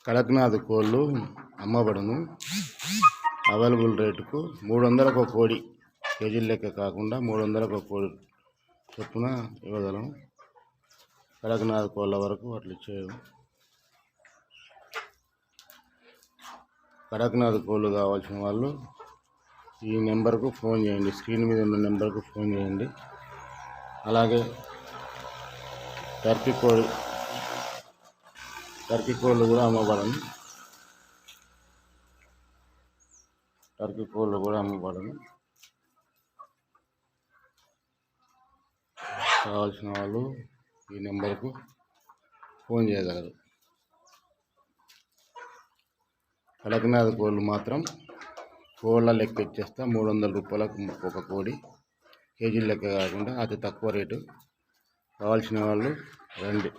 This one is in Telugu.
కడక్నాథ్ కోళ్ళు అమ్మబడును. అవైలబుల్ రేటుకు 300కు ఒక కోడి, కేజీల లెక్క కాకుండా 300కు ఒక కోడి చొప్పున ఇవ్వగలం. కడక్నాథ్ కోళ్ళ వరకు అట్లా ఇచ్చేయడం. కడక్నాథ్ కోళ్ళు కావాల్సిన వాళ్ళు ఈ నెంబర్కు ఫోన్ చేయండి, స్క్రీన్ మీద ఉన్న నెంబర్కు ఫోన్ చేయండి. అలాగే టర్కీ కోళ్ళు కూడా అమ్మబడను. కావాల్సిన వాళ్ళు ఈ నెంబర్కు ఫోన్ చేయగలరు. కడక్నాథ్ కోళ్ళు మాత్రం కోళ్ళ లెక్క ఇచ్చేస్తా. 300 రూపాయలకు ఒక కోడి, కేజీల లెక్క కాకుండా అతి తక్కువ రేటు. కావాల్సిన వాళ్ళు రండి.